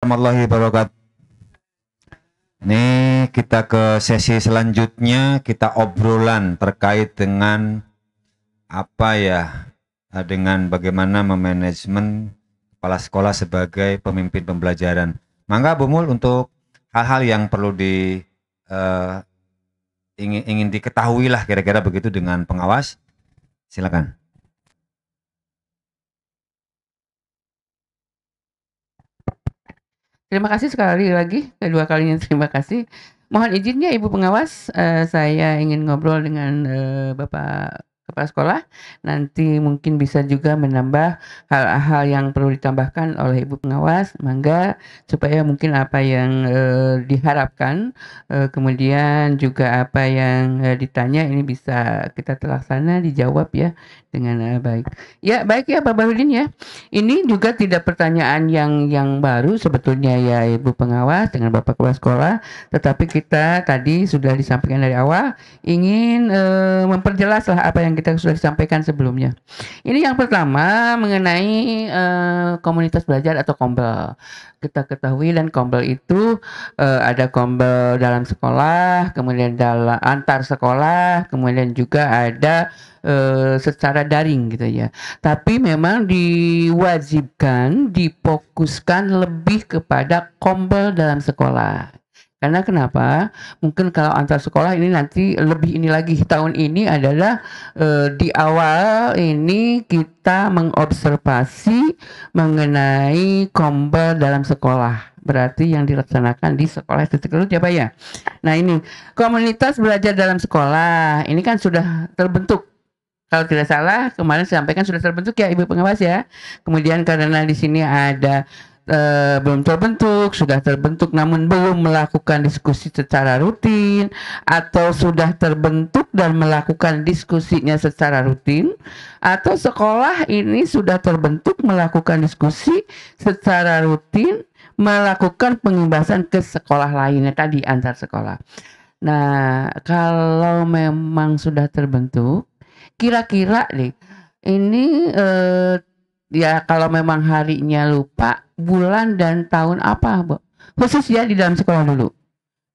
warahmatullahi wabarakatuh. Ini kita ke sesi selanjutnya, kita obrolan terkait dengan apa ya, dengan bagaimana memanajemen kepala sekolah sebagai pemimpin pembelajaran. Mangga Bu Mul untuk hal-hal yang perlu ingin diketahui lah kira-kira begitu dengan pengawas. Silakan. Terima kasih sekali lagi, kedua kalinya terima kasih. Mohon izinnya Ibu Pengawas, saya ingin ngobrol dengan Bapak Kepala Sekolah. Nanti mungkin bisa juga menambah hal-hal yang perlu ditambahkan oleh Ibu Pengawas, mangga, supaya mungkin apa yang diharapkan, kemudian juga apa yang ditanya ini bisa kita terlaksana, dijawab ya dengan baik. Ya baik ya Pak Bahrudin ya. Ini juga tidak pertanyaan yang baru sebetulnya ya Ibu Pengawas dengan Bapak Kepala Sekolah, tetapi kita tadi sudah disampaikan dari awal ingin memperjelas lah apa yang kita sudah disampaikan sebelumnya. Ini yang pertama mengenai komunitas belajar atau kombel. Kita ketahui dan kombel itu ada kombel dalam sekolah, kemudian dalam antar sekolah, kemudian juga ada secara daring gitu ya. Tapi memang diwajibkan, difokuskan lebih kepada kombel dalam sekolah. Karena kenapa? Mungkin kalau antar sekolah ini nanti lebih ini lagi tahun ini adalah di awal ini kita mengobservasi mengenai kombel dalam sekolah. Berarti yang dilaksanakan di sekolah titik kerut ya Pak ya. Nah ini komunitas belajar dalam sekolah ini kan sudah terbentuk. Kalau tidak salah kemarin sampaikan sudah terbentuk ya Ibu Pengawas ya. Kemudian karena di sini ada belum terbentuk, sudah terbentuk namun belum melakukan diskusi secara rutin, atau sudah terbentuk dan melakukan diskusinya secara rutin, atau sekolah ini sudah terbentuk melakukan diskusi secara rutin, melakukan pengimbasan ke sekolah lainnya tadi antar sekolah. Nah, kalau memang sudah terbentuk, kira-kira nih, ini ya kalau memang harinya lupa, bulan dan tahun apa, Bu? Khusus ya di dalam sekolah dulu.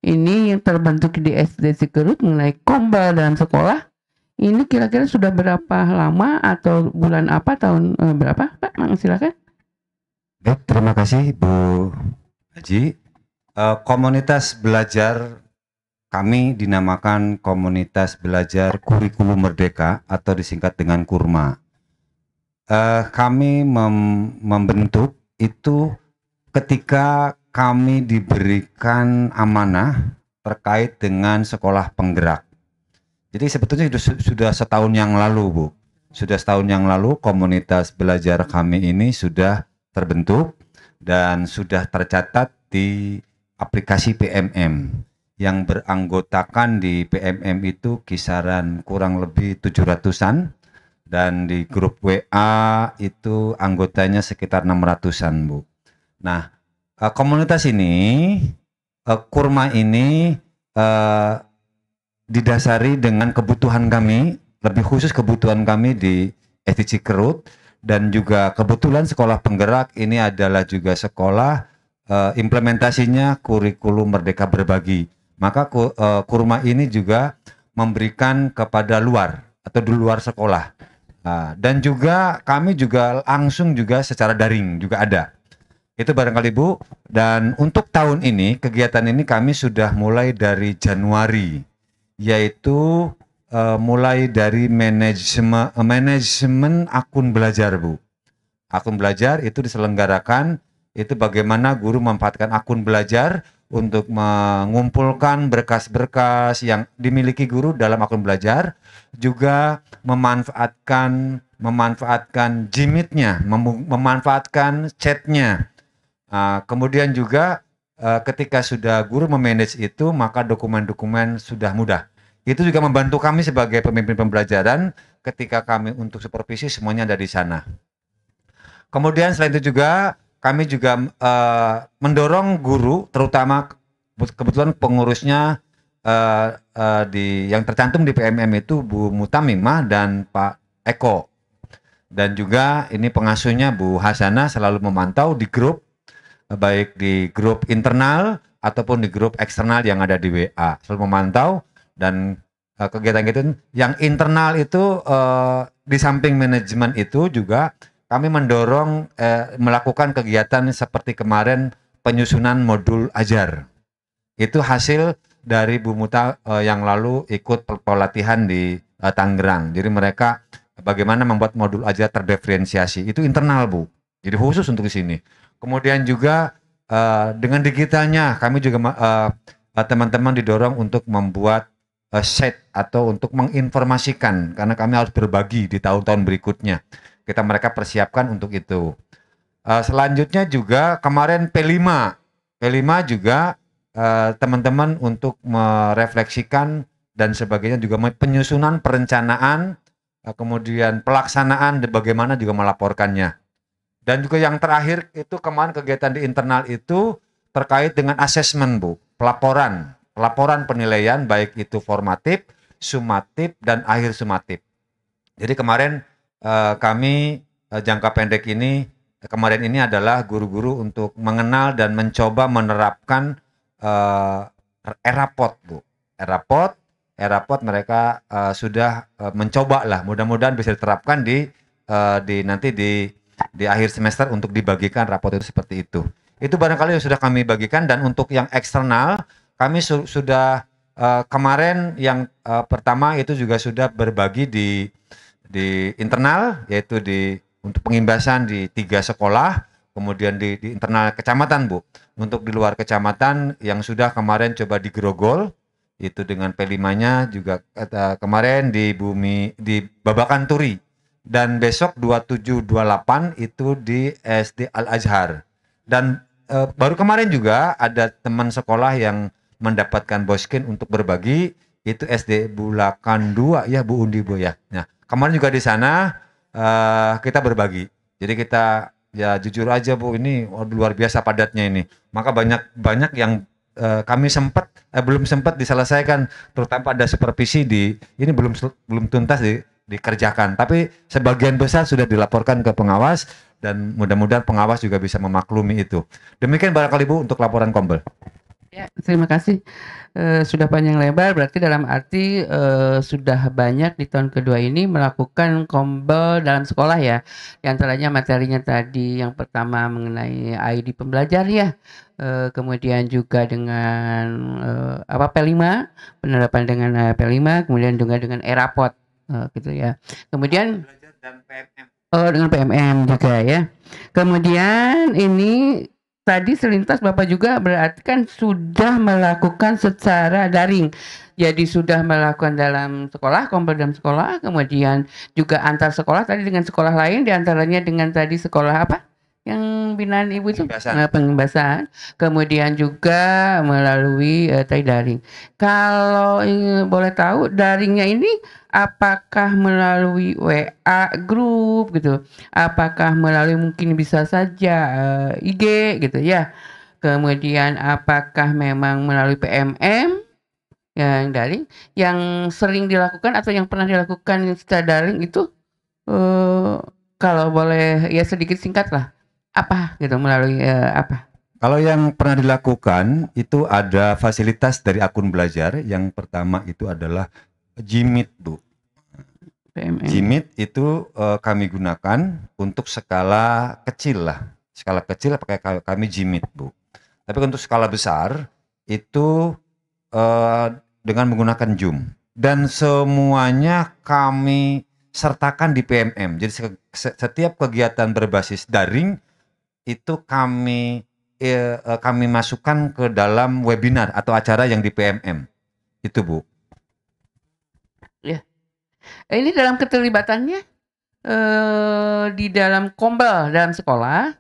Ini yang terbentuk di SD Cikerut mengenai kombel dalam sekolah. Ini kira-kira sudah berapa lama atau bulan apa, tahun berapa, Pak? Silakan. Baik, terima kasih Bu Haji. Komunitas belajar kami dinamakan Komunitas Belajar Kurikulum Merdeka atau disingkat dengan KURMA. Kami membentuk itu ketika kami diberikan amanah terkait dengan sekolah penggerak. Jadi sebetulnya sudah setahun yang lalu, Bu. Sudah setahun yang lalu komunitas belajar kami ini sudah terbentuk dan sudah tercatat di aplikasi PMM. Yang beranggotakan di PMM itu kisaran kurang lebih 700-an. Dan di grup WA itu anggotanya sekitar 600-an, Bu. Nah, komunitas ini, KURMA ini didasari dengan kebutuhan kami, lebih khusus kebutuhan kami di SD Cikerut, dan juga kebetulan sekolah penggerak ini adalah juga sekolah implementasinya kurikulum Merdeka Berbagi. Maka KURMA ini juga memberikan kepada luar atau di luar sekolah. Dan juga kami juga langsung juga secara daring juga ada. Itu barangkali Bu. Dan untuk tahun ini, kegiatan ini kami sudah mulai dari Januari. Yaitu mulai dari manajemen akun belajar, Bu. Akun belajar itu diselenggarakan, itu bagaimana guru memanfaatkan akun belajar untuk mengumpulkan berkas-berkas yang dimiliki guru dalam akun belajar, juga memanfaatkan Gmeet-nya, memanfaatkan chatnya. Kemudian juga ketika sudah guru memanage itu, maka dokumen-dokumen sudah mudah. Itu juga membantu kami sebagai pemimpin pembelajaran ketika kami untuk supervisi semuanya ada di sana. Kemudian selain itu juga kami juga mendorong guru, terutama kebetulan pengurusnya yang tercantum di PMM itu Bu Mutamimah dan Pak Eko. Dan juga ini pengasuhnya Bu Hasanah selalu memantau di grup baik di grup internal ataupun di grup eksternal yang ada di WA. Selalu memantau dan kegiatan-kegiatan yang internal itu di samping manajemen itu juga kami mendorong melakukan kegiatan seperti kemarin penyusunan modul ajar. Itu hasil dari Bu Muta yang lalu ikut pelatihan di Tangerang. Jadi mereka bagaimana membuat modul ajar terdiferensiasi. Itu internal, Bu. Jadi khusus untuk di sini. Kemudian juga dengan digitalnya kami juga teman-teman didorong untuk membuat set atau untuk menginformasikan karena kami harus berbagi di tahun-tahun berikutnya. Mereka persiapkan untuk itu. Selanjutnya juga kemarin P5 juga teman-teman untuk merefleksikan dan sebagainya juga penyusunan perencanaan kemudian pelaksanaan dan bagaimana juga melaporkannya. Dan juga yang terakhir itu kemarin kegiatan di internal itu terkait dengan asesmen, Bu, pelaporan penilaian baik itu formatif, sumatif dan akhir sumatif. Jadi kemarin kami jangka pendek ini kemarin ini adalah guru-guru untuk mengenal dan mencoba menerapkan ERAPOT, Bu. ERAPOT mereka sudah mencoba lah, mudah-mudahan bisa diterapkan di nanti di akhir semester untuk dibagikan rapot itu seperti itu. Itu barangkali yang sudah kami bagikan dan untuk yang eksternal kami sudah kemarin yang pertama itu juga sudah berbagi di internal yaitu untuk pengimbasan di 3 sekolah, kemudian di internal kecamatan, Bu. Untuk di luar kecamatan yang sudah kemarin coba di Grogol itu dengan P5-nya juga kemarin di Babakan Turi dan besok 27 28 itu di SD Al Azhar. Dan baru kemarin juga ada teman sekolah yang mendapatkan boskin untuk berbagi itu SD Bulakan 2 ya Bu Undi, Bu ya. Nah, kemarin juga di sana kita berbagi. Jadi kita ya jujur aja Bu, ini luar biasa padatnya ini. Maka banyak yang kami belum sempat diselesaikan, terutama pada supervisi ini belum tuntas dikerjakan. Tapi sebagian besar sudah dilaporkan ke pengawas dan mudah-mudahan pengawas juga bisa memaklumi itu. Demikian barangkali Bu untuk laporan Kombel. Ya, terima kasih. Sudah panjang lebar, berarti dalam arti sudah banyak di tahun kedua ini melakukan Kombel dalam sekolah ya. Di antaranya materinya tadi yang pertama mengenai ID pembelajar ya. Kemudian juga dengan P5, penerapan dengan P5, kemudian juga dengan ERAPOT gitu ya. Kemudian dengan PMM juga ya. Kemudian ini tadi selintas Bapak juga berarti kan sudah melakukan secara daring. Jadi sudah melakukan dalam sekolah, Kombel dalam sekolah, kemudian juga antar sekolah tadi dengan sekolah lain, diantaranya dengan tadi sekolah apa? Yang binaan Ibu itu pengimbasan. Kemudian juga melalui tadi daring. Kalau boleh tahu daringnya ini apakah melalui WA grup gitu? Apakah melalui mungkin bisa saja IG gitu ya? Kemudian apakah memang melalui PMM yang daring yang sering dilakukan atau yang pernah dilakukan secara daring itu kalau boleh ya sedikit singkat lah. Apa gitu melalui apa? Kalau yang pernah dilakukan itu ada fasilitas dari akun belajar. Yang pertama itu adalah Jimit, Bu. PMM. Jimit itu kami gunakan untuk skala kecil lah. Skala kecil pakai kami Jimit, Bu. Tapi untuk skala besar itu dengan menggunakan Zoom. Dan semuanya kami sertakan di PMM. Jadi setiap kegiatan berbasis daring itu kami masukkan ke dalam webinar atau acara yang di PMM. Itu, Bu. Ya. Ini dalam keterlibatannya di dalam Kombel dalam sekolah,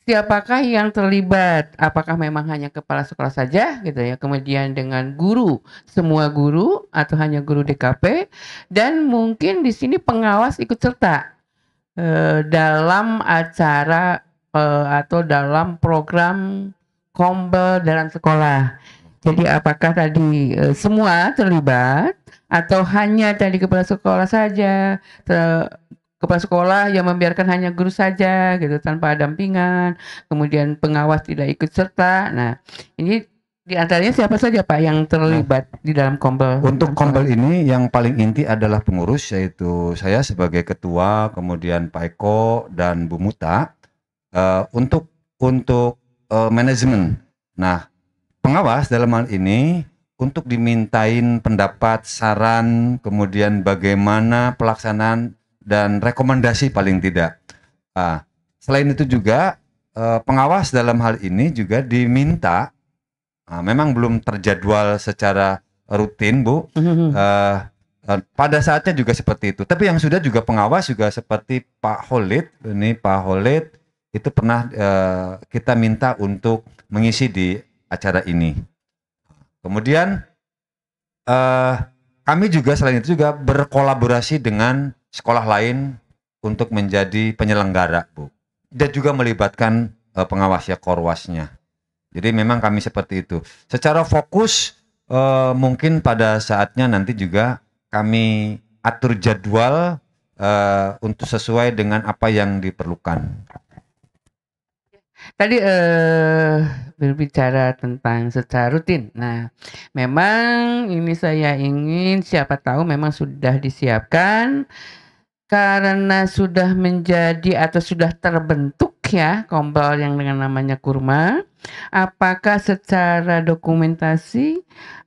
siapakah yang terlibat? Apakah memang hanya kepala sekolah saja gitu ya? Kemudian dengan guru, semua guru atau hanya guru DKP dan mungkin di sini pengawas ikut serta dalam acara atau dalam program Kombel dalam sekolah. Jadi apakah tadi semua terlibat atau hanya tadi kepala sekolah saja? kepala sekolah yang membiarkan hanya guru saja gitu tanpa dampingan, kemudian pengawas tidak ikut serta. Nah, ini di antaranya siapa saja Pak yang terlibat di dalam Kombel? Untuk Kombel ini yang paling inti adalah pengurus, yaitu saya sebagai ketua, kemudian Pak Eko dan Bu Muta. Untuk manajemen. Nah, pengawas dalam hal ini untuk dimintain pendapat, saran, kemudian bagaimana pelaksanaan dan rekomendasi paling tidak. Selain itu juga pengawas dalam hal ini juga diminta, memang belum terjadwal secara rutin, Bu. Pada saatnya juga seperti itu. Tapi yang sudah juga pengawas juga seperti Pak Holid. Ini Pak Holid itu pernah kita minta untuk mengisi di acara ini. Kemudian kami juga selain itu juga berkolaborasi dengan sekolah lain untuk menjadi penyelenggara, Bu. Dan juga melibatkan pengawas ya, korwasnya. Jadi memang kami seperti itu. Secara fokus mungkin pada saatnya nanti juga kami atur jadwal untuk sesuai dengan apa yang diperlukan. Tadi berbicara tentang secara rutin. Nah, memang ini saya ingin siapa tahu memang sudah disiapkan karena sudah menjadi atau sudah terbentuk ya Kombel yang dengan namanya Kurma. Apakah secara dokumentasi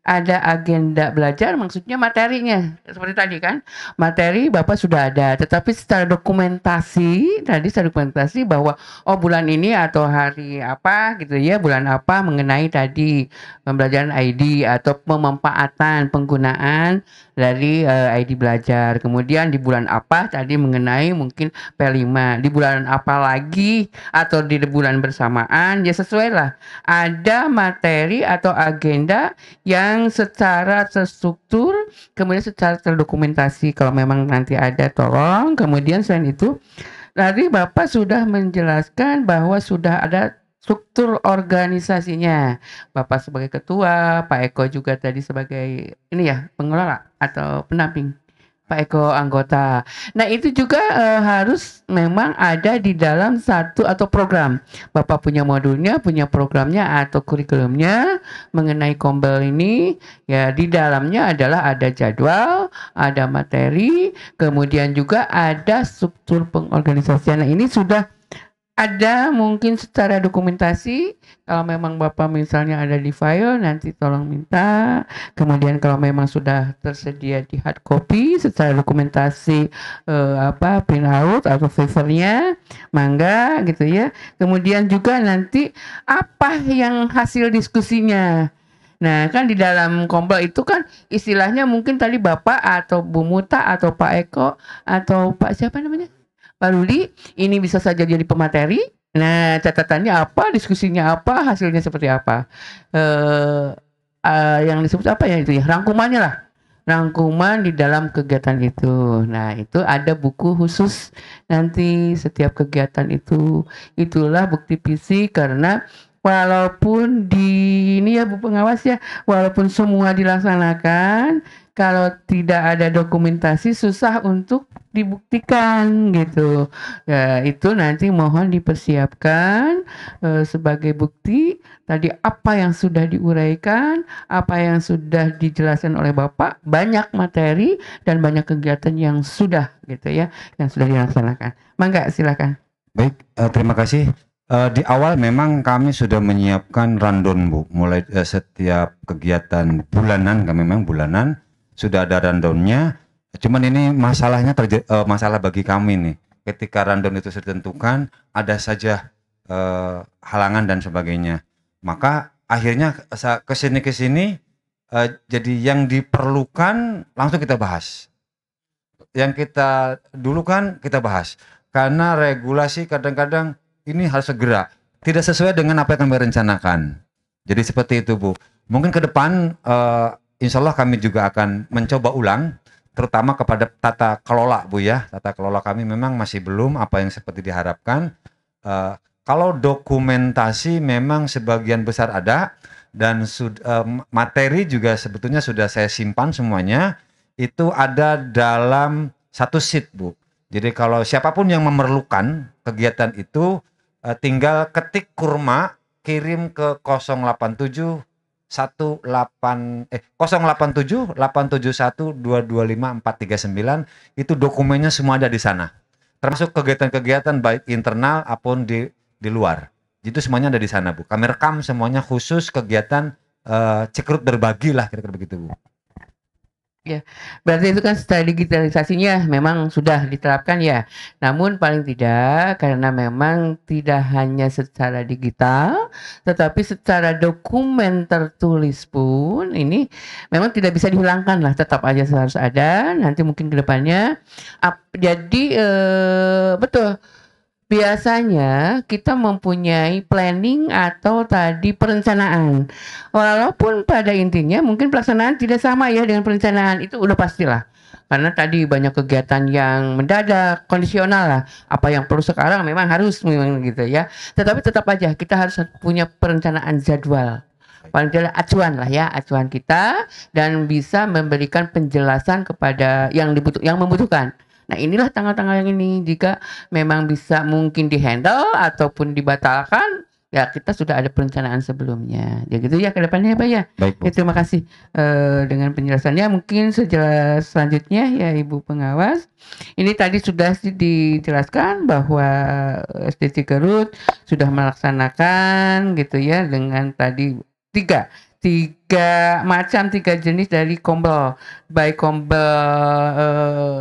ada agenda belajar, maksudnya materinya seperti tadi kan, materi Bapak sudah ada, tetapi secara dokumentasi bahwa oh bulan ini atau hari apa gitu ya, bulan apa mengenai tadi pembelajaran ID atau pemanfaatan penggunaan dari ID belajar. Kemudian di bulan apa tadi mengenai mungkin P5, di bulan apa lagi atau di bulan bersamaan, ya sesuai lah. Ada materi atau agenda yang secara terstruktur, kemudian secara terdokumentasi. Kalau memang nanti ada, tolong. Kemudian selain itu, tadi Bapak sudah menjelaskan bahwa sudah ada struktur organisasinya. Bapak sebagai ketua, Pak Eko juga tadi sebagai ini ya, pengelola atau pendamping. Pak Eko anggota. Nah, itu juga harus memang ada di dalam satu atau program. Bapak punya modulnya, punya programnya atau kurikulumnya mengenai Kombel ini. Ya, di dalamnya adalah ada jadwal, ada materi, kemudian juga ada struktur pengorganisasian. Nah, ini sudah ada mungkin secara dokumentasi. Kalau memang Bapak misalnya ada di file, nanti tolong minta. Kemudian kalau memang sudah tersedia di hard copy secara dokumentasi print out atau papernya, mangga gitu ya. Kemudian juga nanti apa yang hasil diskusinya. Nah, kan di dalam Kombel itu kan istilahnya mungkin tadi Bapak atau Bu Muta atau Pak Eko atau Pak siapa namanya? Pak Rudi, ini bisa saja jadi pemateri. Nah, catatannya apa, diskusinya apa, hasilnya seperti apa. Yang disebut apa ya itu ya, rangkumannya lah. Rangkuman di dalam kegiatan itu. Nah, itu ada buku khusus nanti setiap kegiatan itu. Itulah bukti fisik karena walaupun ini ya Bu Pengawas ya, walaupun semua dilaksanakan, kalau tidak ada dokumentasi susah untuk dibuktikan gitu. Ya, itu nanti mohon dipersiapkan sebagai bukti tadi apa yang sudah diuraikan, apa yang sudah dijelaskan oleh Bapak, banyak materi dan banyak kegiatan yang sudah gitu ya, yang sudah dilaksanakan. Mangga silakan. Baik, terima kasih. Di awal memang kami sudah menyiapkan rundown, Bu. Mulai setiap kegiatan bulanan, kami memang bulanan sudah ada rundownnya. Cuman ini masalahnya masalah bagi kami nih. Ketika rundown itu sudah ditentukan, ada saja halangan dan sebagainya. Maka akhirnya kesini jadi yang diperlukan langsung kita bahas. Yang kita dulu kan kita bahas. Karena regulasi kadang-kadang ini harus segera. Tidak sesuai dengan apa yang kami rencanakan. Jadi seperti itu, Bu. Mungkin ke depan insya Allah kami juga akan mencoba ulang, terutama kepada tata kelola, Bu ya. Tata kelola kami memang masih belum apa yang seperti diharapkan. Kalau dokumentasi memang sebagian besar ada, dan materi juga sebetulnya sudah saya simpan semuanya. Itu ada dalam satu sheet, Bu. Jadi kalau siapapun yang memerlukan kegiatan itu tinggal ketik kurma, kirim ke 087 087 871 225 439, itu dokumennya semua ada di sana. Termasuk kegiatan-kegiatan baik internal maupun di luar. Itu semuanya ada di sana, Bu. Kami rekam semuanya khusus kegiatan Cikerut berbagi lah, kira-kira begitu, Bu. Ya, berarti itu kan secara digitalisasinya memang sudah diterapkan ya. Namun paling tidak karena memang tidak hanya secara digital, tetapi secara dokumen tertulis pun ini memang tidak bisa dihilangkan lah, tetap aja harus ada. Nanti mungkin ke depannya. Jadi betul. Biasanya kita mempunyai planning atau tadi perencanaan. Walaupun pada intinya mungkin pelaksanaan tidak sama ya dengan perencanaan, itu udah pastilah. Karena tadi banyak kegiatan yang mendadak, kondisional lah. Apa yang perlu sekarang memang harus memang gitu ya. Tetapi tetap aja kita harus punya perencanaan jadwal. Paling tidak acuan lah ya, acuan kita dan bisa memberikan penjelasan kepada yang membutuhkan. Nah inilah tanggal-tanggal yang ini jika memang bisa mungkin dihandle ataupun dibatalkan ya kita sudah ada perencanaan sebelumnya. Ya gitu ya ke depannya Pak ya. Baik, Bu. Ya, terima kasih dengan penjelasannya. Mungkin selanjutnya ya Ibu Pengawas. Ini tadi sudah dijelaskan bahwa SD Cikerut sudah melaksanakan gitu ya dengan tadi tiga jenis dari kombel, baik kombel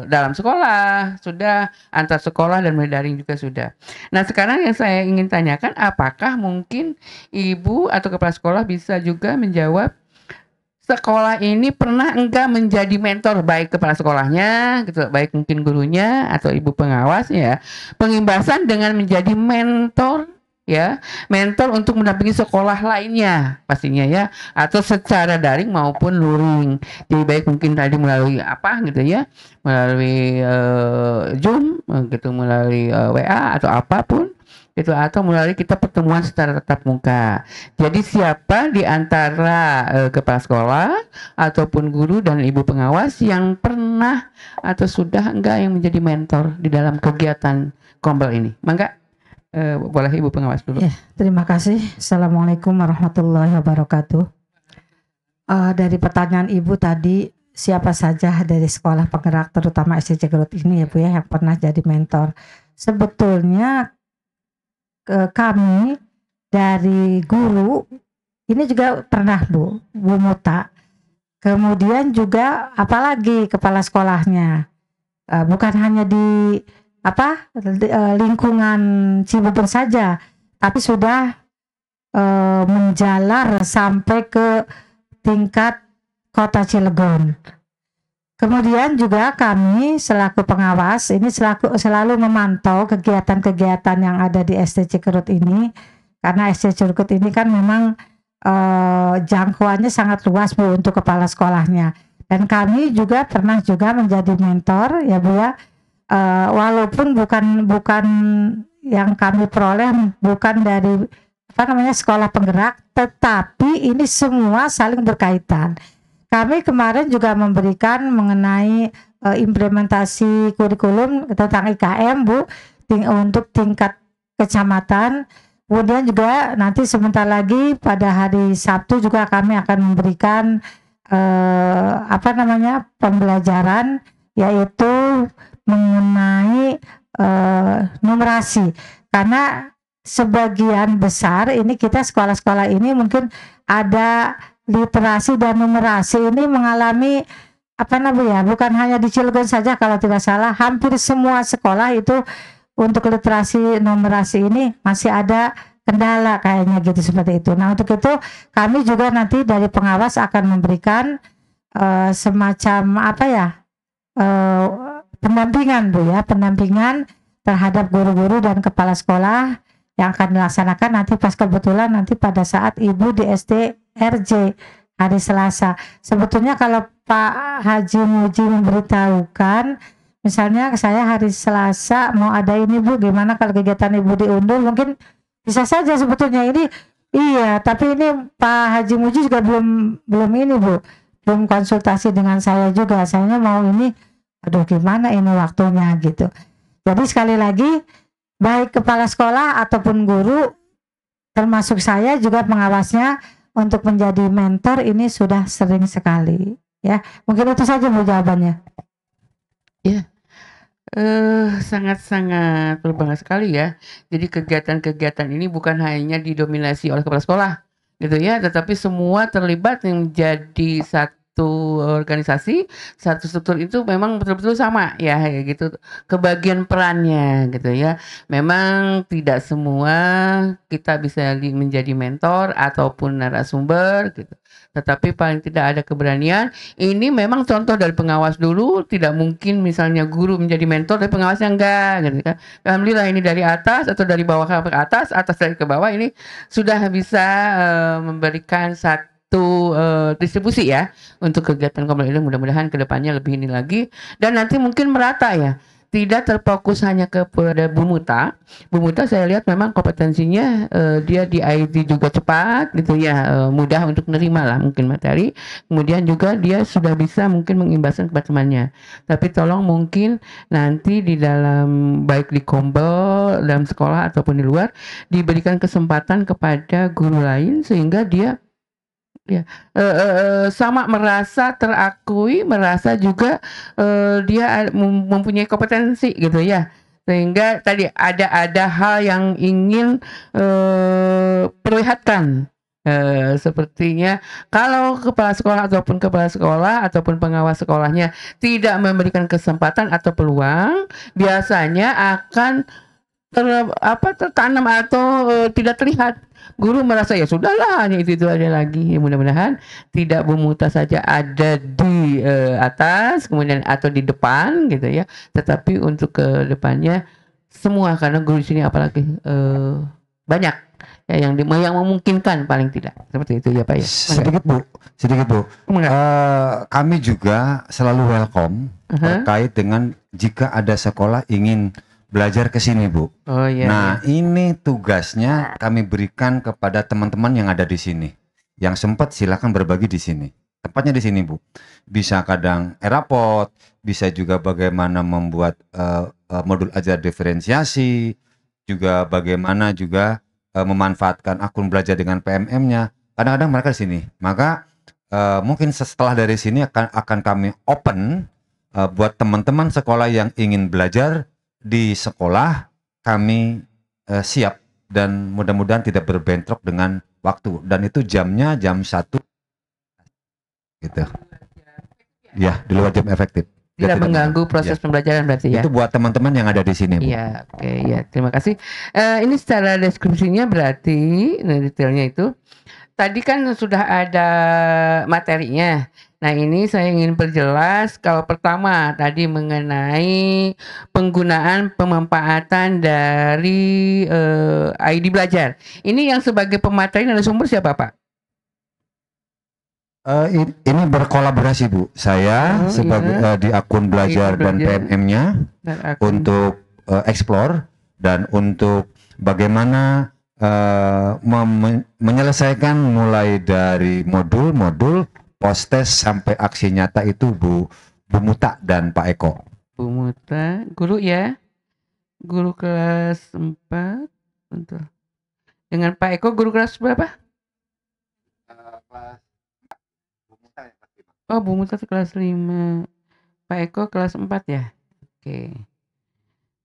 dalam sekolah sudah, antar sekolah dan daring juga sudah. Nah sekarang yang saya ingin tanyakan, apakah mungkin ibu atau kepala sekolah bisa juga menjawab sekolah ini pernah enggak menjadi mentor baik kepala sekolahnya, gitu, baik mungkin gurunya atau ibu pengawasnya, pengimbasan dengan menjadi mentor. Ya, mentor untuk mendampingi sekolah lainnya pastinya ya, atau secara daring maupun luring. Jadi baik mungkin tadi melalui apa gitu ya, melalui Zoom gitu, melalui WA atau apapun gitu, atau melalui kita pertemuan secara tatap muka. Jadi siapa di antara kepala sekolah ataupun guru dan ibu pengawas yang pernah atau sudah enggak yang menjadi mentor di dalam kegiatan kombel ini? Mangga. Boleh Ibu Pengawas dulu. Ya, terima kasih. Assalamualaikum warahmatullahi wabarakatuh. Dari pertanyaan Ibu tadi, siapa saja dari sekolah penggerak terutama SD Cikerut ini ya Bu ya yang pernah jadi mentor? Sebetulnya kami dari guru ini juga pernah Bu Muta. Kemudian juga apalagi kepala sekolahnya, bukan hanya di lingkungan Cibubur saja, tapi sudah menjalar sampai ke tingkat kota Cilegon. Kemudian juga kami selaku pengawas ini selalu memantau kegiatan-kegiatan yang ada di SD Cikerut ini, karena SD Cikerut ini kan memang jangkauannya sangat luas Bu untuk kepala sekolahnya, dan kami juga pernah juga menjadi mentor ya Bu ya. Walaupun bukan yang kami peroleh bukan dari sekolah penggerak, tetapi ini semua saling berkaitan. Kami kemarin juga memberikan mengenai implementasi kurikulum tentang IKM Bu untuk tingkat kecamatan. Kemudian juga nanti sebentar lagi pada hari Sabtu juga kami akan memberikan pembelajaran yaitu mengenai numerasi, karena sebagian besar ini kita sekolah-sekolah ini mungkin ada literasi dan numerasi ini mengalami bukan hanya di Cilegon saja kalau tidak salah, hampir semua sekolah itu untuk literasi numerasi ini masih ada kendala kayaknya gitu, seperti itu. Nah untuk itu kami juga nanti dari pengawas akan memberikan semacam pendampingan Bu ya, pendampingan terhadap guru-guru dan kepala sekolah yang akan dilaksanakan nanti pas kebetulan nanti pada saat Ibu di SDRJ hari Selasa. Sebetulnya kalau Pak Haji Muji memberitahukan, misalnya saya hari Selasa mau ada ini Bu, gimana kalau kegiatan Ibu diundur, mungkin bisa saja sebetulnya ini. Iya, tapi ini Pak Haji Muji juga belum ini Bu, belum konsultasi dengan saya juga. Saya mau ini, aduh gimana ini waktunya gitu. Jadi sekali lagi, baik kepala sekolah ataupun guru, termasuk saya juga pengawasnya, untuk menjadi mentor ini sudah sering sekali. Ya, mungkin itu saja Bu jawabannya. Sangat-sangat berbangga sekali ya. Jadi kegiatan-kegiatan ini bukan hanya didominasi oleh kepala sekolah gitu ya, tetapi semua terlibat yang menjadi satu organisasi, satu struktur itu memang betul-betul sama ya kayak gitu. Kebagian perannya gitu ya. Memang tidak semua kita bisa menjadi mentor ataupun narasumber gitu. Tetapi paling tidak ada keberanian. Ini memang contoh dari pengawas dulu, tidak mungkin misalnya guru menjadi mentor tapi pengawasnya enggak gitu kan. Alhamdulillah ini dari atas atau dari bawah ke atas, atas dari ke bawah ini sudah bisa memberikan satu distribusi ya untuk kegiatan Komnas Ilmu. Mudah-mudahan kedepannya lebih ini lagi dan nanti mungkin merata ya. Tidak terfokus hanya kepada Bu Muta. Bu Muta saya lihat memang kompetensinya dia di IT juga cepat gitu ya, mudah untuk nerima lah mungkin materi. Kemudian juga dia sudah bisa mungkin mengimbaskan kepada temannya. Tapi tolong mungkin nanti di dalam baik di Kombel, dalam sekolah ataupun di luar diberikan kesempatan kepada guru lain sehingga dia ya sama merasa terakui, merasa juga dia mempunyai kompetensi gitu ya. Sehingga tadi ada hal yang ingin perlihatkan. Sepertinya kalau kepala sekolah ataupun pengawas sekolahnya tidak memberikan kesempatan atau peluang, biasanya akan tertanam atau tidak terlihat. Guru merasa ya sudahlah hanya itu aja lagi. Ya, mudah-mudahan tidak Bu Muta saja ada di atas kemudian atau di depan gitu ya, tetapi untuk ke depannya semua karena guru di sini apalagi banyak ya yang memungkinkan paling tidak seperti itu ya Pak ya. Sedikit Bu. Kami juga selalu welcome terkait dengan jika ada sekolah ingin belajar ke sini Bu. Oh iya. Nah ini tugasnya kami berikan kepada teman-teman yang ada di sini. Yang sempat silakan berbagi di sini. Tempatnya di sini Bu. Bisa kadang rapot, bisa juga bagaimana membuat modul ajar diferensiasi, juga bagaimana juga memanfaatkan akun belajar dengan PMM-nya. Kadang-kadang mereka di sini. Maka mungkin setelah dari sini akan kami open buat teman-teman sekolah yang ingin belajar di sekolah. Kami siap dan mudah-mudahan tidak berbentrok dengan waktu dan itu jamnya jam 1 gitu ya, di luar jam efektif, tidak mengganggu proses pembelajaran berarti ya. Itu buat teman-teman yang ada di sini Bu. Iya, oke ya, terima kasih. Ini secara deskripsinya berarti detailnya itu tadi kan sudah ada materinya. Nah ini saya ingin perjelas kalau pertama tadi mengenai penggunaan pemanfaatan dari ID belajar. Ini yang sebagai pemateri narasumber siapa Pak? Ini berkolaborasi Bu. Saya sebagai di akun belajar dan PMM-nya untuk explore dan untuk bagaimana menyelesaikan mulai dari modul-modul post-test sampai aksi nyata itu Bu Muta dan Pak Eko. Bu Muta, guru ya? Guru kelas 4. Bentar. Dengan Pak Eko guru kelas berapa? Kelas Bu Muta yang kelas 5. Oh, Bu Muta kelas 5. Pak Eko kelas 4 ya? Oke.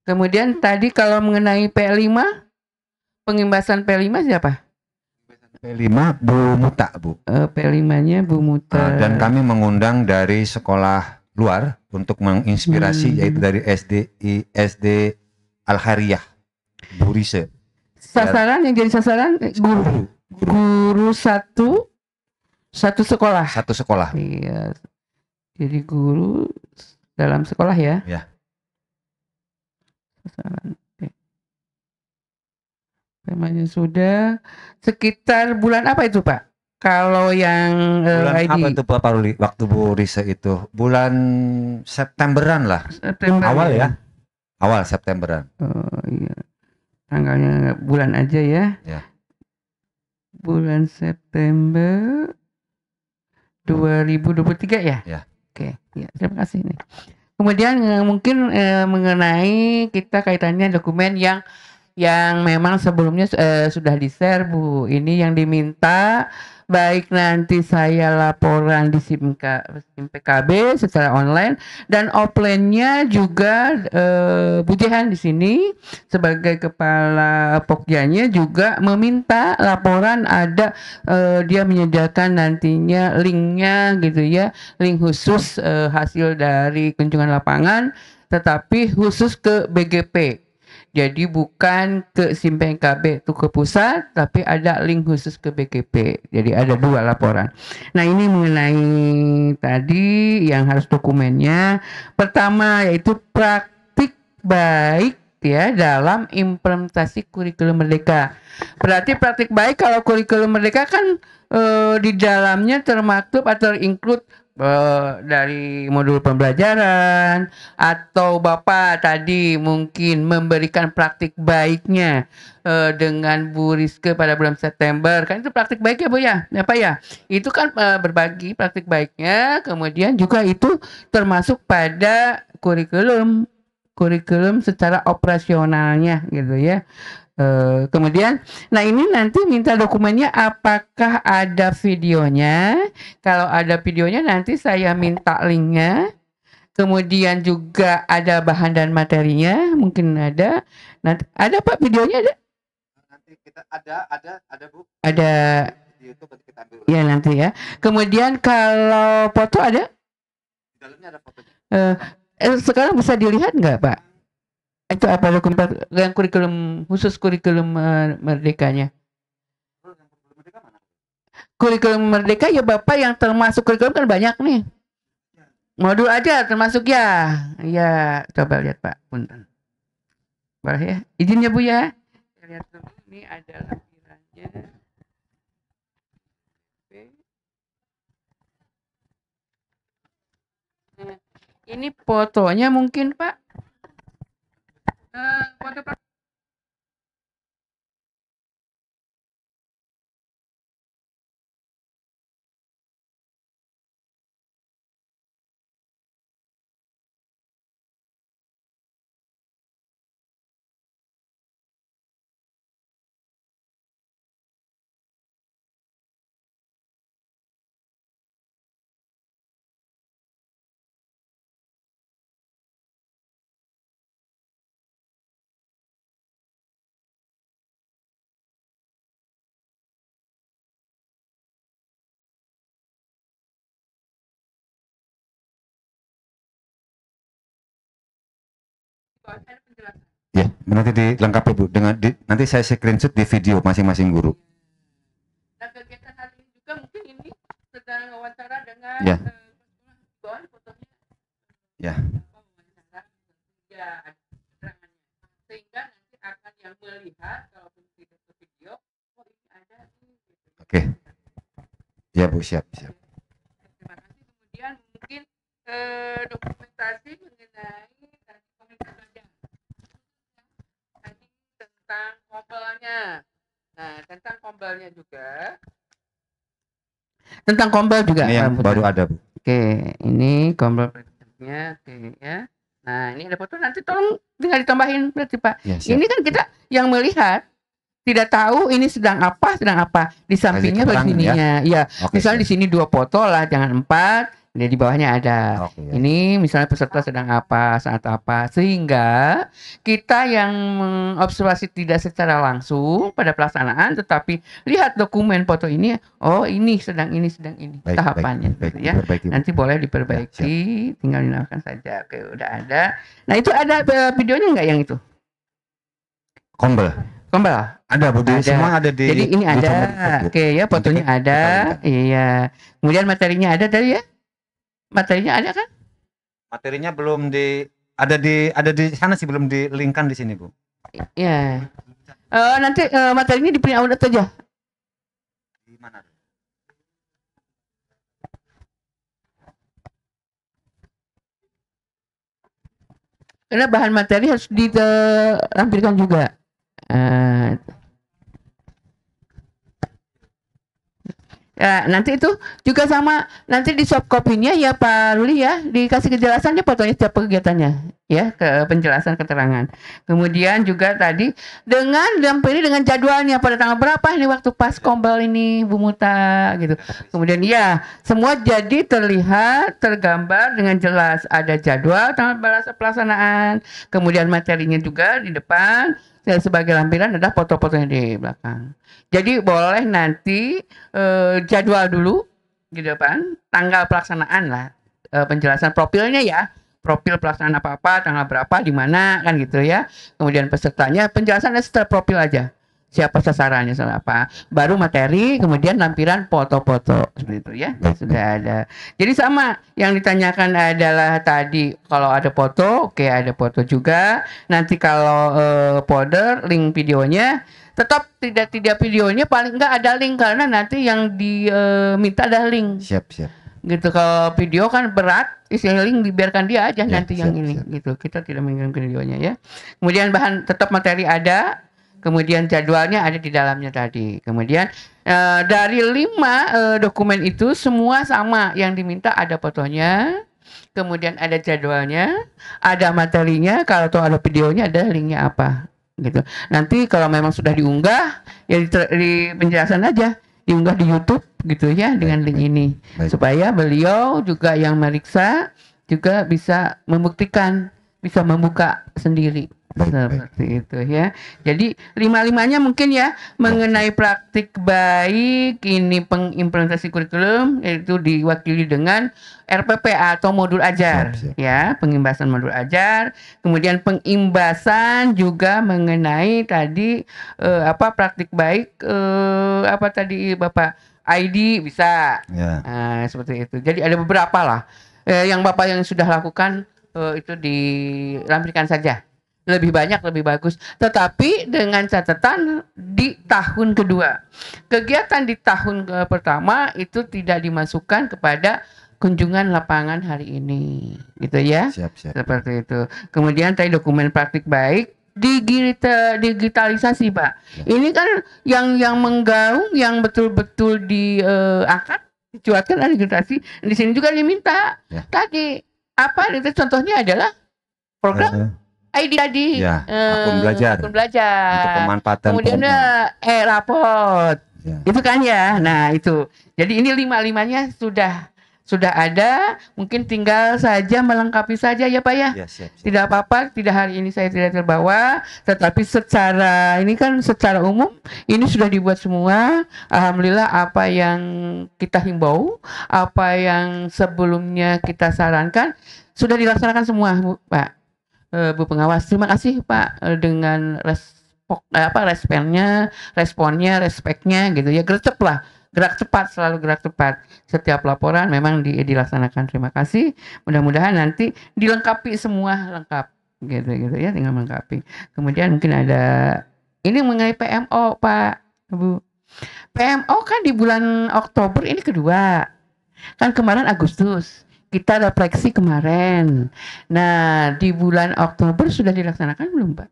Kemudian tadi kalau mengenai P5, pengimbasan P5 siapa? P5 Bu Muta Bu. P5-nya Bu Muta. Dan kami mengundang dari sekolah luar untuk menginspirasi yaitu dari SD Al-Khairiyah Bu Rise. Sasaran yang jadi sasaran guru satu sekolah. Satu sekolah. Iya. Jadi guru dalam sekolah ya. Ya. Sasaran. Temanya sudah sekitar bulan apa itu Pak? Kalau yang bulan ID. apa itu Pak Paruli? Waktu Bu Risa itu bulan Septemberan lah. September awal ya. Awal Septemberan. Oh iya. Tanggalnya bulan aja ya. Ya. Bulan September 2023 ya? Ya. Oke, ya, terima kasih nih. Kemudian mungkin mengenai kita kaitannya dokumen yang memang sebelumnya sudah di-share Bu. Ini yang diminta baik nanti saya laporan di SIM PKB secara online dan offline-nya juga Bu Jehan di sini sebagai kepala Pokjanya juga meminta laporan ada dia menyediakan nantinya linknya gitu ya, link khusus hasil dari kunjungan lapangan tetapi khusus ke BGP. Jadi bukan ke SIM PKB itu ke pusat, tapi ada link khusus ke BGP. Jadi ada 2 laporan. Nah ini mengenai tadi yang harus dokumennya. Pertama yaitu praktik baik ya dalam implementasi kurikulum merdeka. Berarti praktik baik kalau kurikulum merdeka kan di dalamnya termaktub atau include dari modul pembelajaran atau Bapak tadi mungkin memberikan praktik baiknya dengan Bu Rizke pada bulan September kan itu praktik baik ya Bu ya apa ya itu kan berbagi praktik baiknya kemudian juga itu termasuk pada kurikulum secara operasionalnya gitu ya. Kemudian, nah ini nanti minta dokumennya apakah ada videonya? Kalau ada videonya nanti saya minta linknya. Kemudian juga ada bahan dan materinya, mungkin ada. Nanti ada Pak videonya ada? Nanti kita ada Bu. Ada. Di YouTube nanti kita ambil. Ya nanti ya. Kemudian kalau foto ada? Di dalamnya ada fotonya. Sekarang bisa dilihat nggak Pak? Itu apa dokumen yang kurikulum khusus kurikulum merdekanya? Kurikulum merdeka ya Bapak yang termasuk kurikulum kan banyak nih. Modul aja termasuk ya. Ya, coba lihat Pak. Punten. Boleh ya? Izin ya Bu ya. Lihat dulu ini ada lampirannya. Nah, ini fotonya mungkin Pak. Foto Pak. Ya, nanti dilengkapi Bu dengan nanti saya screenshot di video masing-masing guru. Nah, kegiatan hari ini juga mungkin ini sedang wawancara dengan Ya. fotonya. Ya. Ya, ada keterangannya. Sehingga nanti akan yang melihat kalaupun tidak ke video, oh ini ada nih. Oke. Ya Bu, siap. Terima kasih. Kemudian mungkin dokumentasi mengenai tadi komunikasi belajar. Tadi tentang kompelnya. Nah, tentang kompelnya juga. Tentang kompel juga. Ini yang baru ada Bu. Oke, ini kompel berikutnya. Oke ya. Nah, ini ada foto nanti tolong tinggal ditambahin berarti Pak. Ya, siap. Ini kan kita yang melihat tidak tahu ini sedang apa. Di sampingnya keterangan, begininya. Ya, Oke, misalnya di sini 2 foto lah, jangan 4. Di bawahnya ada. Oke, ya. Ini misalnya peserta sedang apa, saat apa, sehingga kita yang mengobservasi tidak secara langsung pada pelaksanaan, tetapi lihat dokumen foto ini, oh ini sedang ini Baik, tahapannya, baik, gitu ya. diperbaiki, Bu. Nanti boleh diperbaiki, tinggal dinamakan saja. Oke, udah ada. Nah itu ada videonya nggak yang itu? Kompel. Ada Bu, Ada. semua ada di. Jadi ini di ada, channel YouTube. oke ya, fotonya Nanti ada, kita linkkan. iya. Kemudian materinya ada tadi ya? Materinya ada kan? Materinya belum ada di sana sih, belum di-linkkan di sini Bu. Iya. Nanti materinya di print out aja. Di mana? Karena bahan materi harus ditampilkan juga. Ya, nanti itu juga sama, nanti di soft copy-nya ya Pak Ruli ya, dikasih kejelasannya fotonya setiap kegiatannya ya, ke penjelasan keterangan. Kemudian juga tadi dengan dampingi dengan jadwalnya pada tanggal berapa ini waktu pas kombel ini Bu Muta gitu. Kemudian ya, semua jadi terlihat, tergambar dengan jelas, ada jadwal tanggal pelaksanaan, kemudian materinya juga di depan, dan sebagai lampiran ada foto-fotonya di belakang. Jadi boleh nanti jadwal dulu di depan, tanggal pelaksanaan lah, penjelasan profilnya ya, profil pelaksanaan apa-apa, tanggal berapa, di mana kan gitu ya. Kemudian pesertanya, penjelasannya setelah profil aja. Siapa sasarannya, soal apa. Baru materi, kemudian lampiran foto-foto seperti itu ya. Sudah ada. Jadi sama yang ditanyakan adalah tadi kalau ada foto, oke ada foto juga. Nanti kalau folder link videonya tetap tidak videonya paling enggak ada link karena nanti yang diminta ada link. Siap. Gitu, kalau video kan berat, isi link dibiarkan dia aja Ya, nanti yang ini siap. gitu. Kita tidak mengirimkan videonya ya. Kemudian bahan tetap materi ada, kemudian jadwalnya ada di dalamnya tadi. Kemudian dari 5 dokumen itu semua sama, yang diminta ada fotonya, kemudian ada jadwalnya, ada materinya, kalau tuh ada videonya ada linknya apa gitu. Nanti kalau memang sudah diunggah ya di penjelasan aja, diunggah di YouTube gitu ya dengan link ini. Baik. Supaya beliau juga yang meriksa juga bisa membuktikan, bisa membuka sendiri. Baik. Seperti itu ya. Jadi 5-5-nya mungkin ya mengenai praktik baik, ini pengimplementasi kurikulum yaitu diwakili dengan RPP atau modul ajar. Siap. Ya, pengimbasan modul ajar, kemudian pengimbasan juga mengenai tadi praktik baik, apa tadi Bapak, ID bisa. Ya. Nah, seperti itu. Jadi ada beberapa lah yang Bapak yang sudah lakukan, itu dilampirkan saja. Lebih banyak lebih bagus, tetapi dengan catatan di tahun kedua. Kegiatan di tahun pertama itu tidak dimasukkan kepada kunjungan lapangan hari ini, gitu ya. Siap. Seperti itu. Kemudian tadi dokumen praktik baik digitalisasi Pak. Ini kan yang menggaung, yang betul-betul diangkat, dicuatkan ada digitalisasi. Di sini juga diminta. Ya. Tadi apa? Itu contohnya adalah program ID tadi. Ya, akun belajar. Akun belajar. Untuk pemanfaatan. Kemudian raport. Ya. Itu kan ya. Nah, itu. Jadi ini 5-5-nya sudah ada, mungkin tinggal saja melengkapi saja ya Pak ya. Ya, siap. Tidak apa-apa, tidak hari ini saya tidak terbawa, tetapi secara umum ini sudah dibuat semua. Alhamdulillah apa yang kita himbau, apa yang sebelumnya kita sarankan sudah dilaksanakan semua, Pak. Bu Pengawas, terima kasih Pak dengan responnya, respeknya gitu ya, gerak cepat, selalu gerak cepat. Setiap laporan memang dilaksanakan. Terima kasih. Mudah-mudahan nanti dilengkapi semua lengkap, gitu ya, tinggal melengkapi. Kemudian mungkin ada ini mengenai PMO Pak, Bu. PMO kan di bulan Oktober ini kedua, kan kemarin Agustus. Kita refleksi kemarin. Nah, di bulan Oktober sudah dilaksanakan belum, Pak?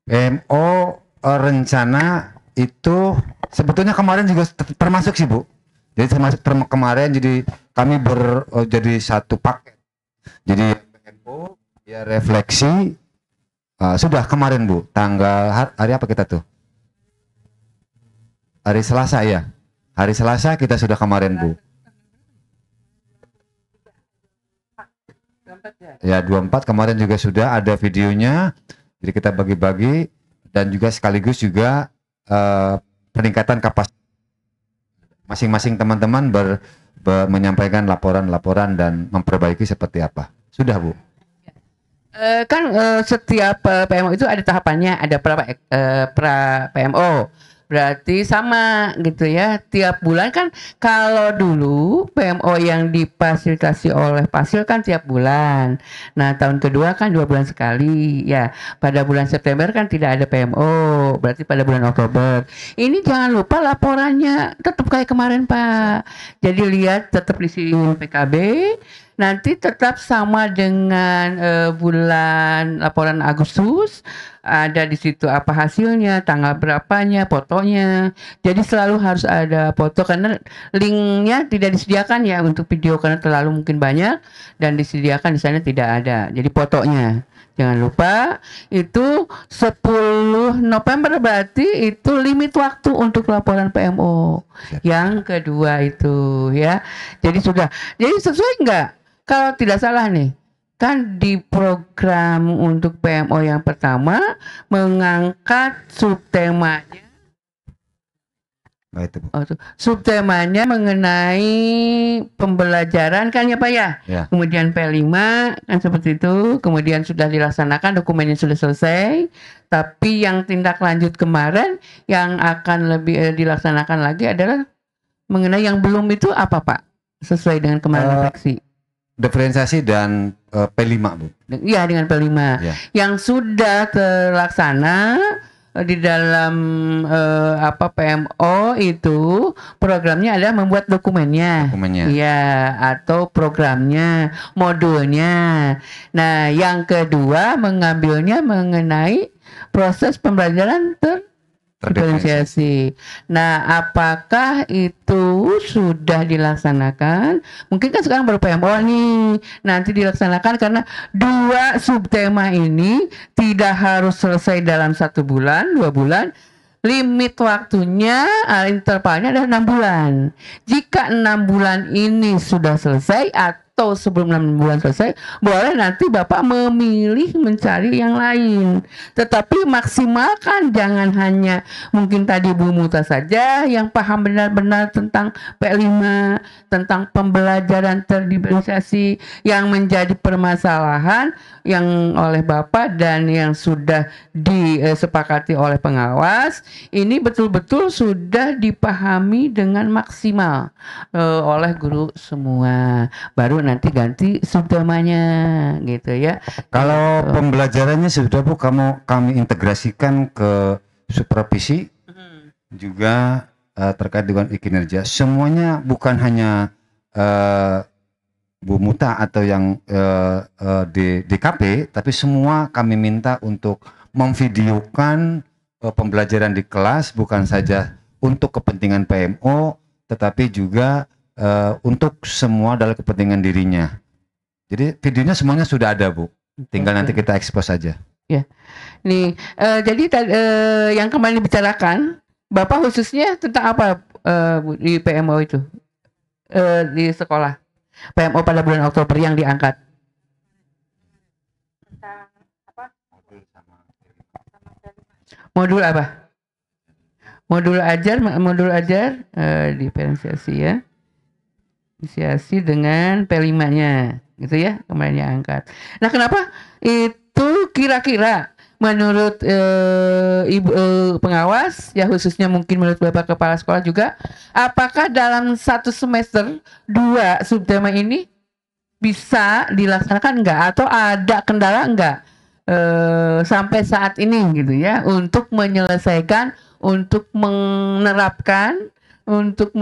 PMO rencana itu sebetulnya kemarin juga termasuk sih, Bu. Jadi termasuk kemarin, jadi kami jadi satu paket. Jadi PMO ya refleksi sudah kemarin, Bu. Tanggal hari apa kita tuh? Hari Selasa ya. Hari Selasa kita sudah kemarin, Bu. Ya 24 kemarin juga sudah ada videonya, jadi kita bagi-bagi dan juga sekaligus juga peningkatan kapasitas masing-masing teman-teman menyampaikan laporan-laporan dan memperbaiki seperti apa. Sudah Bu? Setiap PMO itu ada tahapannya, ada pra PMO. Berarti sama gitu ya, tiap bulan kan. Kalau dulu PMO yang difasilitasi oleh Pasil kan tiap bulan. Nah tahun kedua kan 2 bulan sekali ya. Pada bulan September kan tidak ada PMO, berarti pada bulan Oktober. Ini jangan lupa laporannya tetap kayak kemarin Pak. Jadi lihat tetap di sini PKB, nanti tetap sama dengan bulan laporan Agustus, ada di situ apa hasilnya, tanggal berapanya, fotonya. Jadi selalu harus ada foto karena linknya tidak disediakan ya untuk video karena terlalu mungkin banyak dan disediakan di sana tidak ada. Jadi fotonya. Jangan lupa itu 10 November berarti itu limit waktu untuk laporan PMO. Yang kedua itu ya. Jadi sudah. Jadi sesuai enggak? Kalau tidak salah nih, kan di program untuk PMO yang pertama mengangkat subtemanya. Itu, Bu. Subtemanya mengenai pembelajaran kan ya Pak ya? Ya. Kemudian P5 kan seperti itu, kemudian sudah dilaksanakan, dokumennya sudah selesai, tapi yang tindak lanjut kemarin yang akan lebih dilaksanakan lagi adalah mengenai yang belum itu apa Pak? Sesuai dengan kemarin refleksi. Diferensiasi dan P5, Bu. Iya dengan P5. Ya. Yang sudah terlaksana di dalam PMO itu programnya adalah membuat dokumennya. Iya, atau programnya, modulnya. Nah, yang kedua mengambilnya mengenai proses pembelajaran diferensiasi. Nah, apakah itu sudah dilaksanakan? Mungkin kan sekarang baru PMO nih, nanti dilaksanakan karena 2 subtema ini tidak harus selesai dalam 1 bulan, 2 bulan. Limit waktunya, intervalnya adalah 6 bulan. Jika 6 bulan ini sudah selesai atau sebelum 6 bulan selesai, boleh nanti Bapak memilih mencari yang lain. Tetapi maksimalkan, jangan hanya mungkin tadi Bu Muta saja yang paham benar-benar tentang P5, tentang pembelajaran terdiferensiasi yang menjadi permasalahan yang oleh Bapak dan yang sudah disepakati oleh pengawas. Ini betul-betul sudah dipahami dengan maksimal oleh guru semua. Baru nanti ganti subtemanya gitu ya. Kalau pembelajarannya sudah Bu, kami integrasikan ke supervisi juga terkait dengan kinerja. Semuanya bukan hanya Bu Muta atau yang di DKP, tapi semua kami minta untuk memvideokan pembelajaran di kelas, bukan saja untuk kepentingan PMO, tetapi juga untuk semua dalam kepentingan dirinya. Jadi videonya semuanya sudah ada Bu, tinggal nanti kita expose saja. Ya, nih jadi yang kemarin dibicarakan, Bapak khususnya tentang apa di PMO itu di sekolah PMO pada bulan Oktober yang diangkat? Tentang apa? Modul apa? Modul ajar diferensiasi ya. Diferensiasi dengan P5-nya gitu ya, kemarin diangkat. Nah, kenapa itu kira-kira menurut Ibu pengawas ya, khususnya mungkin menurut Bapak Kepala Sekolah juga, apakah dalam 1 semester 2 subtema ini bisa dilaksanakan enggak atau ada kendala enggak sampai saat ini gitu ya untuk menyelesaikan, untuk menerapkan, untuk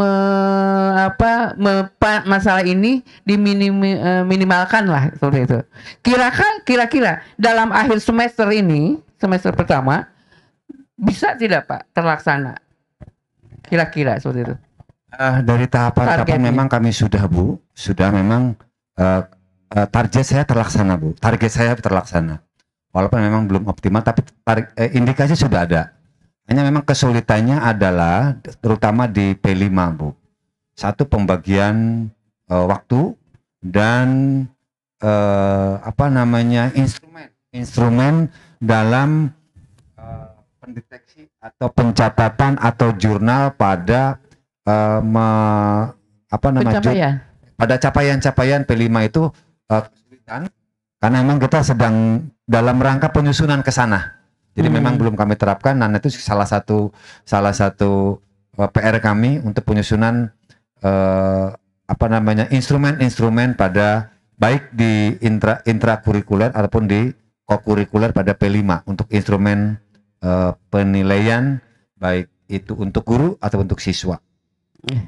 masalah ini diminimalkan lah seperti itu. Kira-kira dalam akhir semester ini, semester pertama, bisa tidak Pak terlaksana? Kira-kira seperti itu. Dari tahapan memang kami sudah Bu, sudah memang target saya terlaksana Bu, target saya terlaksana. Walaupun memang belum optimal, tapi indikasi sudah ada. Hanya memang kesulitannya adalah terutama di P5 Bu. Satu, pembagian waktu dan instrumen dalam pendeteksi atau pencatatan atau jurnal pada pada capaian-capaian P5 itu kesulitan karena memang kita sedang dalam rangka penyusunan ke sana. Jadi memang belum kami terapkan, dan itu salah satu PR kami untuk penyusunan instrumen-instrumen pada baik di intrakurikuler ataupun di kokurikuler pada P5 untuk instrumen penilaian baik itu untuk guru atau untuk siswa.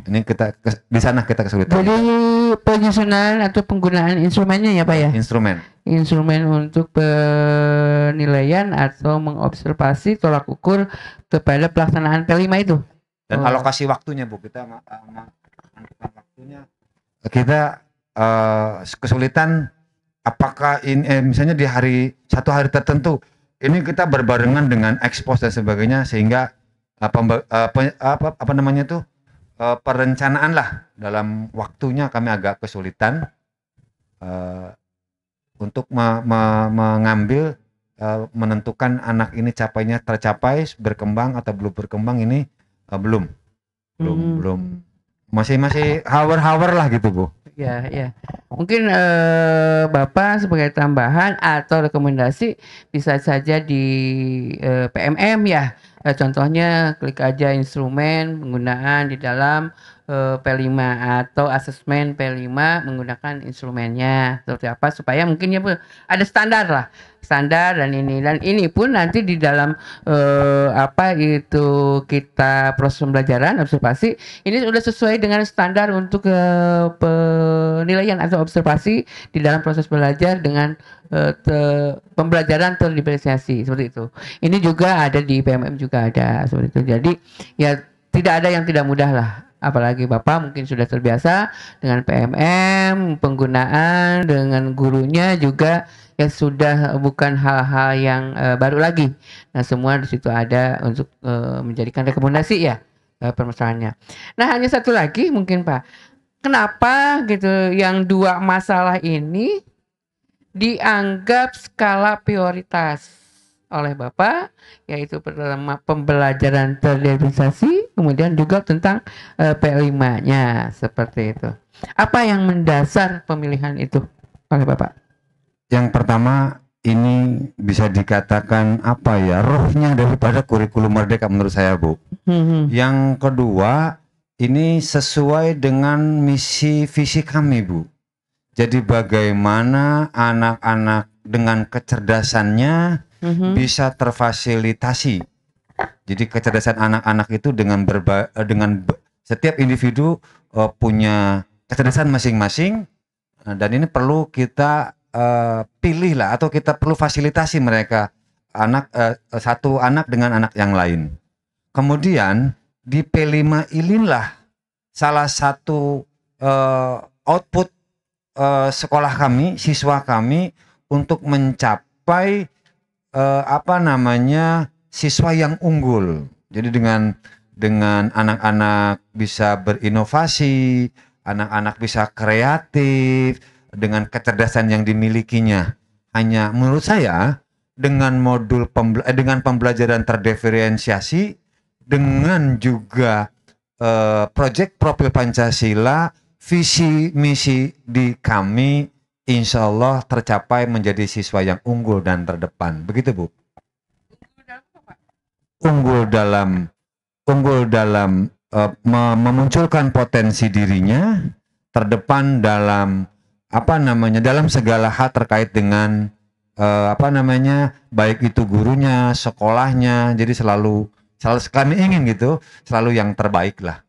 Ini kita di sana kita kesulitan. Jadi untuk penyusunan atau penggunaan instrumennya ya Pak ya? Instrumen. Instrumen untuk penilaian atau mengobservasi tolak ukur kepada pelaksanaan P5 itu. Dan Oh. alokasi waktunya Bu, kita menentukan waktunya. Kita kesulitan apakah ini misalnya di satu hari tertentu ini kita berbarengan dengan ekspos dan sebagainya sehingga perencanaan lah dalam waktunya kami agak kesulitan untuk mengambil menentukan anak ini tercapai berkembang atau belum berkembang ini belum masih hour lah gitu Bu. Ya, ya. Mungkin Bapak sebagai tambahan atau rekomendasi bisa saja di PMM ya. Contohnya klik aja instrumen penggunaan di dalam P5 atau asesmen P5 menggunakan instrumennya seperti apa supaya mungkin ya Bu, ada standar lah. Standar dan ini pun nanti di dalam apa itu kita proses pembelajaran observasi ini sudah sesuai dengan standar untuk penilaian atau observasi di dalam proses belajar dengan pembelajaran terdiferensiasi seperti itu. Ini juga ada di PMM juga ada seperti itu. Jadi ya tidak ada yang tidak mudah lah. Apalagi Bapak mungkin sudah terbiasa dengan PMM, penggunaan dengan gurunya juga ya sudah bukan hal-hal yang baru lagi. Nah semua di situ ada untuk menjadikan rekomendasi ya permasalahannya. Nah hanya satu lagi mungkin Pak, kenapa gitu yang dua masalah ini dianggap skala prioritas oleh Bapak, yaitu pertama pembelajaran terdiferensiasi, kemudian juga tentang P5-nya seperti itu. Apa yang mendasar pemilihan itu oleh Bapak? Yang pertama ini bisa dikatakan apa ya, rohnya daripada kurikulum merdeka menurut saya Bu. Yang kedua ini sesuai dengan misi visi kami Bu. Jadi bagaimana anak-anak dengan kecerdasannya bisa terfasilitasi. Jadi kecerdasan anak-anak itu dengan setiap individu punya kecerdasan masing-masing dan ini perlu kita pilih lah atau kita perlu fasilitasi mereka satu anak dengan anak yang lain. Kemudian di P5 inilah salah satu output sekolah kami, siswa kami untuk mencapai siswa yang unggul. Jadi dengan anak-anak bisa berinovasi, anak-anak bisa kreatif dengan kecerdasan yang dimilikinya. Hanya menurut saya dengan modul dengan pembelajaran terdiferensiasi dengan juga proyek profil Pancasila, visi misi di kami insya Allah tercapai menjadi siswa yang unggul dan terdepan. Begitu Bu. Unggul dalam memunculkan potensi dirinya, terdepan dalam dalam segala hal terkait dengan baik itu gurunya, sekolahnya. Jadi selalu kami ingin gitu, selalu yang terbaik lah.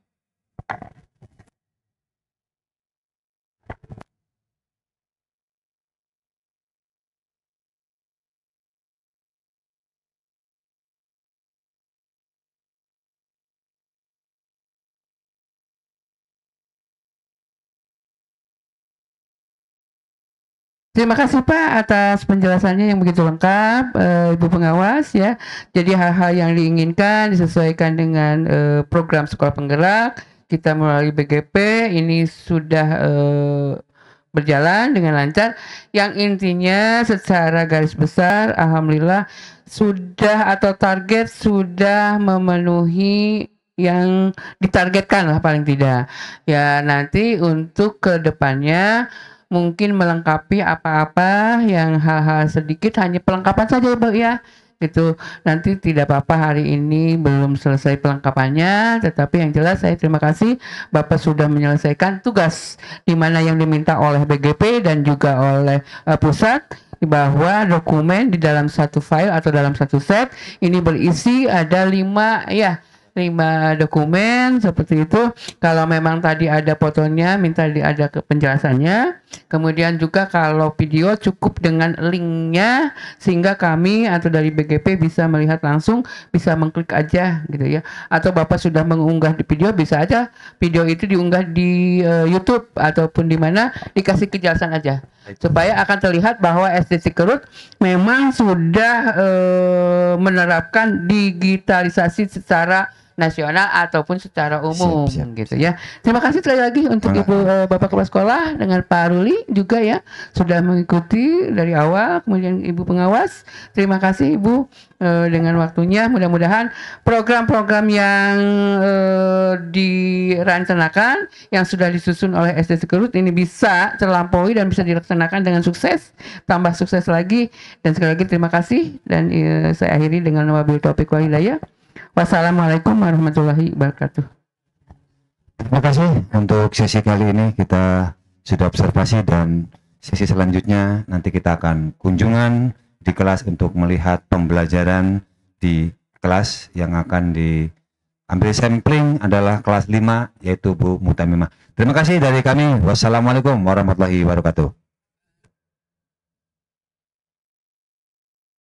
Terima kasih Pak atas penjelasannya yang begitu lengkap, Ibu Pengawas ya. Jadi hal-hal yang diinginkan disesuaikan dengan program sekolah penggerak kita melalui BGP ini sudah berjalan dengan lancar. Yang intinya secara garis besar, alhamdulillah sudah atau target sudah memenuhi yang ditargetkan lah paling tidak. Ya nanti untuk kedepannya mungkin melengkapi apa-apa yang hal-hal sedikit hanya pelengkapan saja Bu ya gitu. Nanti tidak apa-apa hari ini belum selesai pelengkapannya, tetapi yang jelas saya terima kasih Bapak sudah menyelesaikan tugas di mana yang diminta oleh BGP dan juga oleh pusat bahwa dokumen di dalam satu file atau dalam satu set ini berisi ada 5 terima dokumen seperti itu. Kalau memang tadi ada fotonya, minta ada penjelasannya. Kemudian juga kalau video cukup dengan linknya sehingga kami atau dari BGP bisa melihat langsung, bisa mengklik aja gitu ya. Atau Bapak sudah mengunggah di video, bisa aja video itu diunggah di YouTube ataupun di mana, dikasih kejelasan aja supaya akan terlihat bahwa SD Cikerut memang sudah menerapkan digitalisasi secara nasional ataupun secara umum Siap, siap. gitu ya. Terima kasih sekali lagi untuk Ibu Bapak Kepala Sekolah dengan Pak Ruli juga ya sudah mengikuti dari awal, kemudian Ibu pengawas. Terima kasih Ibu dengan waktunya. Mudah-mudahan program-program yang direncanakan yang sudah disusun oleh SD Cikerut ini bisa terlampaui dan bisa dilaksanakan dengan sukses, tambah sukses lagi. Dan sekali lagi terima kasih dan saya akhiri dengan wabillahi taufiq wal hidayah. Wassalamualaikum warahmatullahi wabarakatuh. Terima kasih untuk sesi kali ini, kita sudah observasi dan sesi selanjutnya nanti kita akan kunjungan di kelas untuk melihat pembelajaran di kelas yang akan diambil sampling adalah kelas 5 yaitu Bu Mutamimah. Terima kasih dari kami. Wassalamualaikum warahmatullahi wabarakatuh.